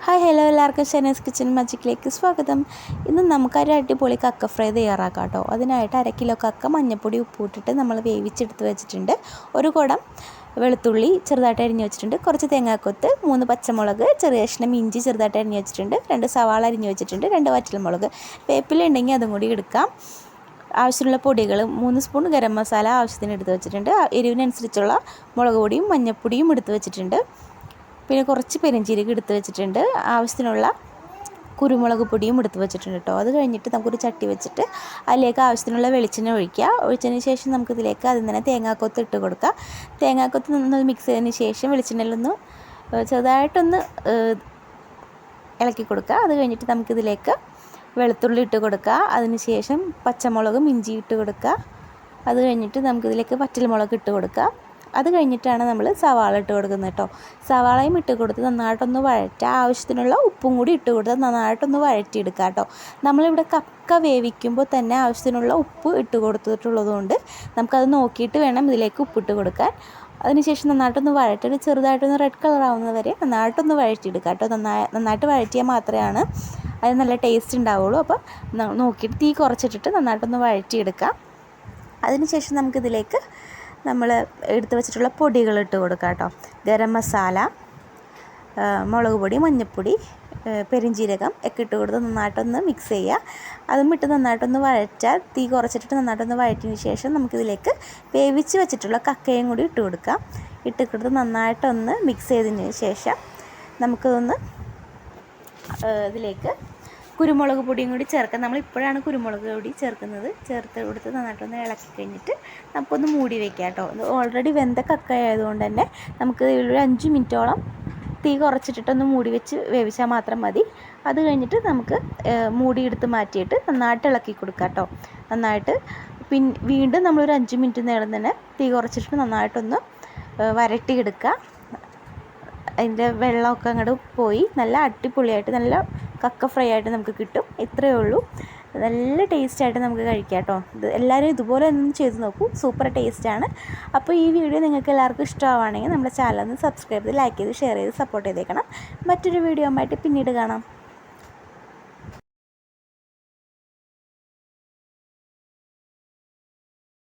Hi hello എല്ലാവർക്കും ഷെനേസ് kitchen മജിക്കിലേക്ക് സ്വാഗതം. ഇന്ന് നമുക്കൊരു അടിപൊളി കക്ക ഫ്രൈ തയ്യാറാക്കാം കേട്ടോ. അതിനായിട്ട് 1/2 കിലോ കക്ക മഞ്ഞൾപ്പൊടി ഉപ്പിട്ടിട്ട് നമ്മൾ വേവിച്ചെടുത്ത് വെച്ചിട്ടുണ്ട്. ഒരു കുടം വെളുത്തുള്ളി ചെറുതായിട്ട് അരിഞ്ഞ് വെച്ചിട്ടുണ്ട്. കുറച്ച് തേങ്ങാക്കൊത്ത്, 3 പച്ചമുളക്, ചെറിയ കഷ്ണം ഇഞ്ചി ചെറുതായിട്ട് അരിഞ്ഞ് വെച്ചിട്ടുണ്ട്. 2 സവാള അരിഞ്ഞ് വെച്ചിട്ടുണ്ട്. 2 വറ്റൽമുളക്, വേപ്പില ഉണ്ടെങ്കിൽ അതും കൂടി എടുക്കാം. ആവശ്യമുള്ള പൊടികൾ 3 സ്പൂൺ ഗരം മസാല ആവശ്യത്തിന് എടുത്ത് വെച്ചിട്ടുണ്ട്. എരിവിനനുസരിച്ചുള്ള മുളക് പൊടിയും മഞ്ഞൾപ്പൊടിയും എടുത്ത് വെച്ചിട്ടുണ്ട്. പിന്നെ കുറച്ച് പെരുംജീരകം എടുത്ത് വെച്ചിട്ടുണ്ട്. ആവശ്യത്തിനുള്ള കുരുമുളക് പൊടിയും എടുത്ത് വെച്ചിട്ടുണ്ട് കേട്ടോ. അത് കഴിഞ്ഞിട്ട് നമുക്കൊരു ചട്ടി വെച്ചിട്ട് അതിലേക്ക് ആവശ്യത്തിനുള്ള വെളിച്ചെണ്ണ ഒഴിക്കുക. ഒഴിച്ചതിന് ശേഷം നമുക്കിതിലേക്ക് അതിൽ തന്നെ തേങ്ങാക്കൊത്ത് ഇട്ട് കൊടുക്കുക. തേങ്ങാക്കൊത്ത് നിന്ന് മിക്സ് ചെയ്തതിന് ശേഷം വെളിച്ചെണ്ണയിലൊന്ന് ചെറുതായിട്ടൊന്ന് ഇളക്കി കൊടുക്കുക. അത് കഴിഞ്ഞിട്ട് നമുക്കിതിലേക്ക് വെളുത്തുള്ളി ഇട്ട് കൊടുക്കുക. അതിന് ശേഷം പച്ചമുളകും ഇഞ്ചി ഇട്ട് കൊടുക്കുക. അത് കഴിഞ്ഞിട്ട് നമുക്കിതിലേക്ക് വറ്റൽമുളക് ഇട്ട് കൊടുക്കുക. അത് കഴിഞ്ഞിട്ടാണ് നമ്മൾ സവാള ഇട്ട് കൊടുക്കുന്നത് കേട്ടോ. സവാളയും ഇട്ട് കൊടുത്ത് നന്നായിട്ടൊന്ന് വഴറ്റുക. ആവശ്യത്തിനുള്ള ഉപ്പും കൂടി ഇട്ട് കൊടുത്ത് നന്നായിട്ടൊന്ന് വഴറ്റിയെടുക്കുക കേട്ടോ. നമ്മളിവിടെ കക്ക വേവിക്കുമ്പോൾ തന്നെ ആവശ്യത്തിനുള്ള ഉപ്പ് ഇട്ട് കൊടുത്തിട്ടുള്ളതുകൊണ്ട് നമുക്കത് നോക്കിയിട്ട് വേണം ഇതിലേക്ക് ഉപ്പിട്ട് കൊടുക്കാൻ. അതിനുശേഷം നന്നായിട്ടൊന്ന് വഴറ്റി ചെറുതായിട്ടൊന്ന് റെഡ് കളർ ആവുന്നത് വരെ നന്നായിട്ടൊന്ന് വഴറ്റിയെടുക്കുക കേട്ടോ. നന്നായിട്ട് വഴറ്റിയാൽ മാത്രമാണ് അത് നല്ല ടേസ്റ്റ് ഉണ്ടാവുള്ളൂ. അപ്പോൾ നോക്കിയിട്ട് തീ കുറച്ചിട്ടിട്ട് നന്നായിട്ടൊന്ന് വഴറ്റിയെടുക്കാം. അതിനുശേഷം നമുക്കിതിലേക്ക് നമ്മൾ എടുത്ത് വെച്ചിട്ടുള്ള പൊടികൾ ഇട്ട് കൊടുക്കുക കേട്ടോ. ഗരം മസാല, മുളക് പൊടി, മഞ്ഞൾപ്പൊടി, പെരുംജീരകം ഒക്കെ ഇട്ട് കൊടുത്ത് നന്നായിട്ടൊന്ന് മിക്സ് ചെയ്യുക. അതും ഇട്ട് നന്നായിട്ടൊന്ന് വഴറ്റുക. തീ കുറച്ചിട്ടിട്ട് നന്നായിട്ടൊന്ന് വഴറ്റിയതിന് ശേഷം നമുക്കിതിലേക്ക് വേവിച്ച് വെച്ചിട്ടുള്ള കക്കയും കൂടി ഇട്ട് കൊടുക്കാം. ഇട്ട് കൊടുത്ത് നന്നായിട്ടൊന്ന് മിക്സ് ചെയ്തതിന് ശേഷം നമുക്കതൊന്ന് ഇതിലേക്ക് കുരുമുളക് പൊടിയും കൂടി ചേർക്കാം. നമ്മളിപ്പോഴാണ് കുരുമുളക് പൊടി ചേർത്ത് കൊടുത്ത് നന്നായിട്ടൊന്ന് ഇളക്കി കഴിഞ്ഞിട്ട് നമുക്കൊന്ന് മൂടി വയ്ക്കാം കേട്ടോ. ഇത് ഓൾറെഡി വെന്ത കക്ക ആയതുകൊണ്ട് തന്നെ നമുക്ക് ഒരു 5 മിനിറ്റോളം തീ കുറച്ചിട്ടിട്ടൊന്ന് മൂടി വെച്ച് വേവിച്ചാൽ മാത്രം മതി. അത് കഴിഞ്ഞിട്ട് നമുക്ക് മൂടി എടുത്ത് മാറ്റിയിട്ട് നന്നായിട്ട് ഇളക്കി കൊടുക്കാം കേട്ടോ. നന്നായിട്ട് വീണ്ടും നമ്മളൊരു 5 മിനിറ്റ് നേരം തന്നെ തീ കുറച്ചിട്ട് നന്നായിട്ടൊന്ന് വരട്ടിയെടുക്കുക. അതിൻ്റെ വെള്ളമൊക്കെ അങ്ങോട്ട് പോയി നല്ല അടിപൊളിയായിട്ട് നല്ല കക്ക ഫ്രൈ ആയിട്ട് നമുക്ക് കിട്ടും. ഇത്രയേ ഉള്ളൂ. നല്ല ടേസ്റ്റായിട്ട് നമുക്ക് കഴിക്കാം കേട്ടോ. എല്ലാവരും ഇതുപോലെ ഒന്ന് ചെയ്ത് നോക്കൂ. സൂപ്പർ ടേസ്റ്റാണ്. അപ്പോൾ ഈ വീഡിയോ നിങ്ങൾക്ക് എല്ലാവർക്കും ഇഷ്ടമാവുകയാണെങ്കിൽ നമ്മുടെ ചാനൽ ഒന്ന് സബ്സ്ക്രൈബ് ചെയ്ത് ലൈക്ക് ചെയ്ത് ഷെയർ ചെയ്ത് സപ്പോർട്ട് ചെയ്തേക്കണം. മറ്റൊരു വീഡിയോ ആയിട്ട് പിന്നീട് കാണാം.